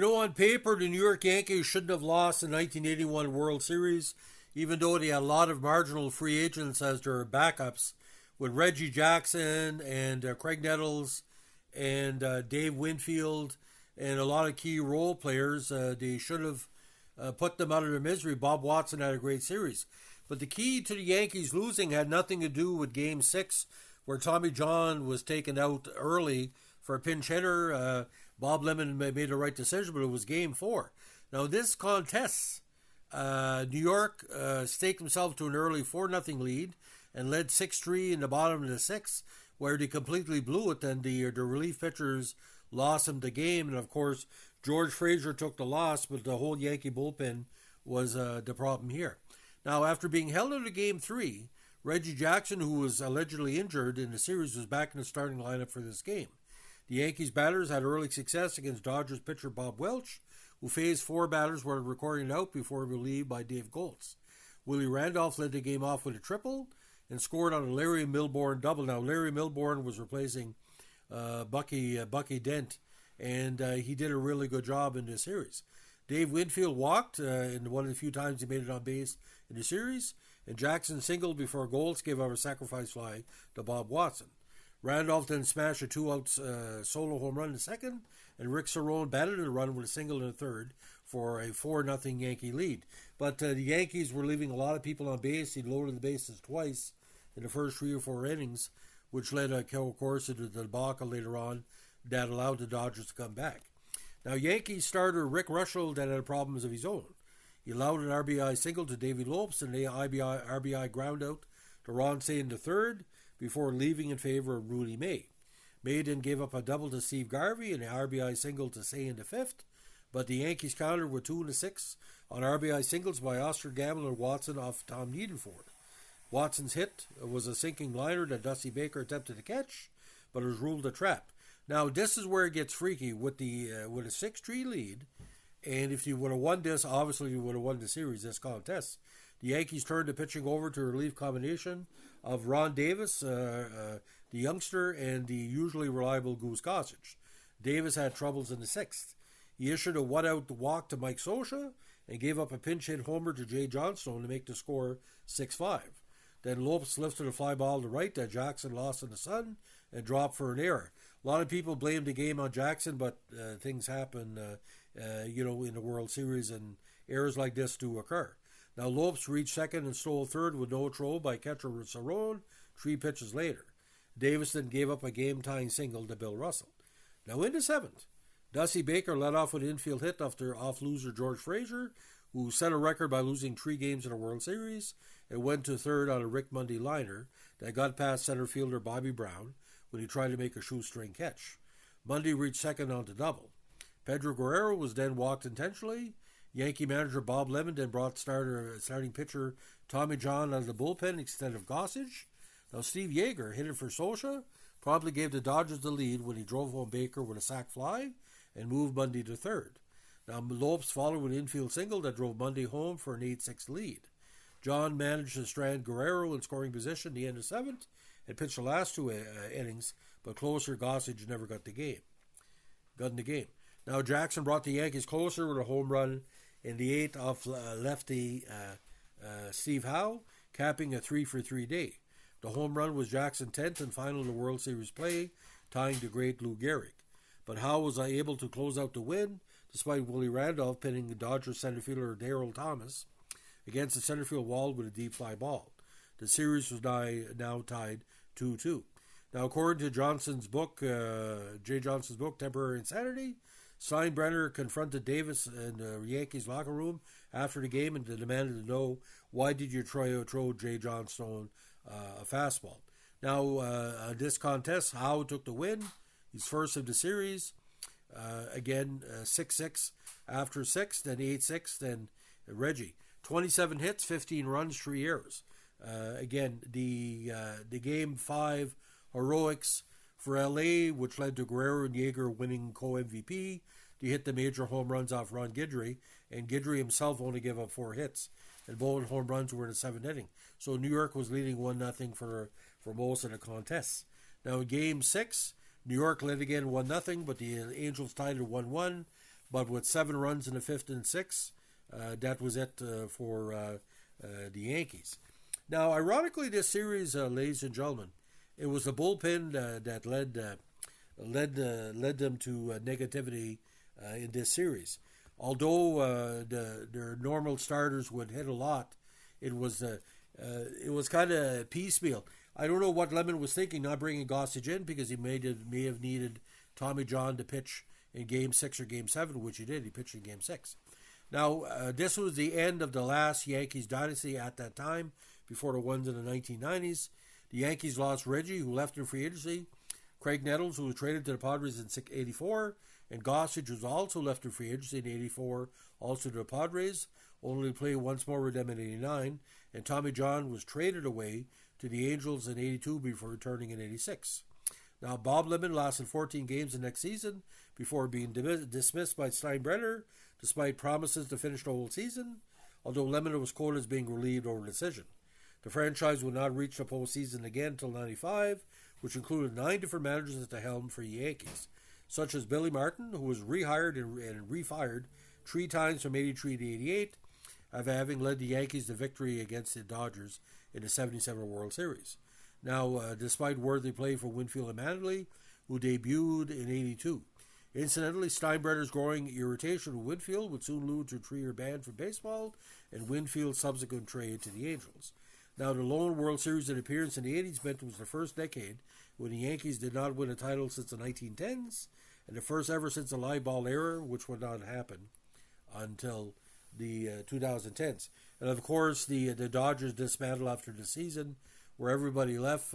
On paper, the New York Yankees shouldn't have lost the 1981 World Series, even though they had a lot of marginal free agents as their backups, with Reggie Jackson and Craig Nettles and Dave Winfield and a lot of key role players. They should have put them out of their misery. Bob Watson had a great series. But the key to the Yankees losing had nothing to do with Game 6, where Tommy John was taken out early for a pinch hitter. Bob Lemon made the right decision, but it was Game 4. Now, this contest, New York staked themselves to an early 4-0 lead and led 6-3 in the bottom of the 6th, where they completely blew it. Then the relief pitchers lost them the game, and of course, George Frazier took the loss, but the whole Yankee bullpen was the problem here. Now, after being held out of Game 3, Reggie Jackson, who was allegedly injured in the series, was back in the starting lineup for this game. The Yankees batters had early success against Dodgers pitcher Bob Welch, who faced 4 batters were recorded out before relieved by Dave Goltz. Willie Randolph led the game off with a triple and scored on a Larry Milbourne double. Now, Larry Milbourne was replacing Bucky Dent, and he did a really good job in this series. Dave Winfield walked in one of the few times he made it on base in the series, and Jackson singled before Goltz gave up a sacrifice fly to Bob Watson. Randolph then smashed a 2-out solo home run in the second, and Rick Cerrone batted in a run with a single in the third for a 4-0 Yankee lead. But the Yankees were leaving a lot of people on base. He loaded the bases twice in the first 3 or 4 innings, which led, of course, to the debacle later on that allowed the Dodgers to come back. Now, Yankees starter Rick Russell that had problems of his own. He allowed an RBI single to Davey Lopes and an RBI ground out to Ron Cey in the third, before leaving in favor of Rudy May. May then gave up a double to Steve Garvey and an RBI single to Cey in the fifth, but the Yankees countered with 2 in the sixth on RBI singles by Oscar Gamble and Watson off Tom Needenford. Watson's hit was a sinking liner that Dusty Baker attempted to catch, but it was ruled a trap. Now, this is where it gets freaky with a 6-3 lead, and if you would have won this, obviously you would have won the series, this contest. The Yankees turned the pitching over to a relief combination of Ron Davis, the youngster, and the usually reliable Goose Gossage. Davis had troubles in the sixth. He issued a one-out walk to Mike Scioscia and gave up a pinch hit homer to Jay Johnstone to make the score 6-5. Then Lopes lifted a fly ball to right that Jackson lost in the sun and dropped for an error. A lot of people blamed the game on Jackson, but things happen, in the World Series, and errors like this do occur. Now, Lopes reached second and stole third with no throw by catcher Cerrone 3 pitches later. Davis then gave up a game-tying single to Bill Russell. Now, in the seventh, Dusty Baker led off with an infield hit after off-loser George Frazier, who set a record by losing 3 games in a World Series, and went to third on a Rick Mundy liner that got past center fielder Bobby Brown when he tried to make a shoestring catch. Mundy reached second on the double. Pedro Guerrero was then walked intentionally. Yankee manager Bob Lemon then brought starting pitcher Tommy John out of the bullpen instead of Gossage. Now, Steve Yeager, hitting for Scioscia, promptly gave the Dodgers the lead when he drove home Baker with a sac fly and moved Mundy to third. Now, Lopes followed with an infield single that drove Mundy home for an 8-6 lead. John managed to strand Guerrero in scoring position at the end of seventh and pitched the last 2 innings, but closer Gossage never got in the game. Now, Jackson brought the Yankees closer with a home run in the 8th off lefty Steve Howe, capping a 3-for-3 day. The home run was Jackson's 10th and final of the World Series play, tying the great Lou Gehrig. But Howe was able to close out the win, despite Willie Randolph pinning the Dodgers center fielder Darrell Thomas against the center field wall with a deep fly ball. The series was now tied 2-2. Now, according to Jay Johnston's book, Temporary Insanity, Steinbrenner confronted Davis in the Yankees locker room after the game and demanded to know, why did you throw Jay Johnstone a fastball? Now, this contest, Howe took the win. He's first of the series. 6-6 after 6, then 8-6, then Reggie. 27 hits, 15 runs, 3 errors. The Game 5 heroics for LA, which led to Guerrero and Yeager winning co-MVP. They hit the major home runs off Ron Guidry, and Guidry himself only gave up 4 hits, and both home runs were in the 7th inning. So New York was leading 1-0 for most of the contests. Now in Game 6, New York led again 1-0, but the Angels tied at 1-1. but with 7 runs in the 5th and 6th, that was it for the Yankees. Now, ironically, this series, ladies and gentlemen, it was the bullpen that led them to negativity in this series. Although their normal starters would hit a lot, it was kind of piecemeal. I don't know what Lemon was thinking, not bringing Gossage in, because he may have needed Tommy John to pitch in Game 6 or Game 7, which he did. He pitched in Game 6. Now, this was the end of the last Yankees dynasty at that time, before the ones in the 1990s. The Yankees lost Reggie, who left in free agency, Craig Nettles, who was traded to the Padres in '84, and Gossage was also left in free agency in '84, also to the Padres, only to play once more with them in '89, and Tommy John was traded away to the Angels in '82 before returning in '86. Now, Bob Lemon lasted 14 games the next season before being dismissed by Steinbrenner, despite promises to finish the whole season, although Lemon was quoted as being relieved over the decision. The franchise would not reach the postseason again until '95, which included 9 different managers at the helm for the Yankees, such as Billy Martin, who was rehired and refired 3 times from '83 to '88, having led the Yankees to victory against the Dodgers in the '77 World Series. Now, despite worthy play for Winfield and Manley, who debuted in '82. Incidentally, Steinbrenner's growing irritation with Winfield would soon lead to a 3-year ban from baseball and Winfield's subsequent trade to the Angels. Now, the lone World Series appearance in the '80s meant it was the first decade when the Yankees did not win a title since the 1910s, and the first ever since the live ball era, which would not happen until the 2010s. And of course, the Dodgers dismantled after the season, where everybody left.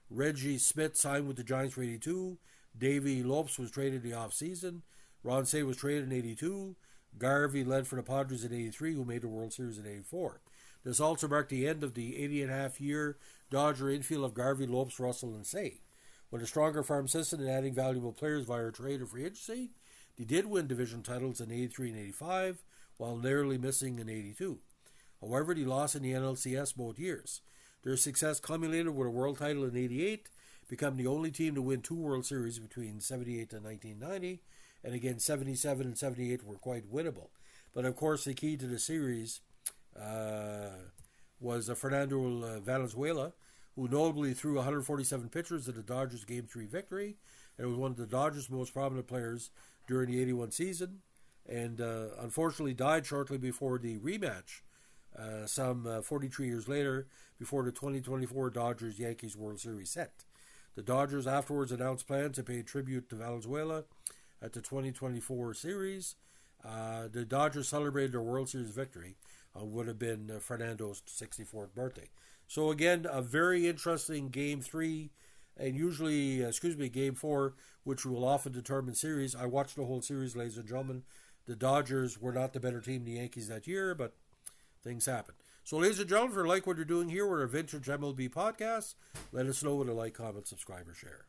Reggie Smith signed with the Giants for '82. Davey Lopes was traded in the offseason. Ron Cey was traded in '82. Garvey led for the Padres in '83, who made the World Series in '84. This also marked the end of the 80-and-a-half-year Dodger infield of Garvey, Lopes, Russell, and Cey. With a stronger farm system and adding valuable players via trade or free agency, they did win division titles in '83 and '85, while narrowly missing in '82. However, they lost in the NLCS both years. Their success culminated with a world title in '88, becoming the only team to win 2 World Series between '78 and 1990, and again, '77 and '78 were quite winnable. But of course, the key to the series was Fernando Valenzuela, who notably threw 147 pitches in the Dodgers' Game 3 victory, and was one of the Dodgers' most prominent players during the '81 season, and unfortunately died shortly before the rematch, some 43 years later, before the 2024 Dodgers-Yankees World Series set. The Dodgers afterwards announced plans to pay tribute to Valenzuela at the 2024 series. The Dodgers celebrated their World Series victory on what would have been Fernando's 64th birthday. So again, a very interesting Game 3, and usually, Game 4, which will often determine series. I watched the whole series, ladies and gentlemen. The Dodgers were not the better team than the Yankees that year, but things happen. So, ladies and gentlemen, if you like what you're doing here with our Vintage MLB podcast, let us know with a like, comment, subscribe, or share.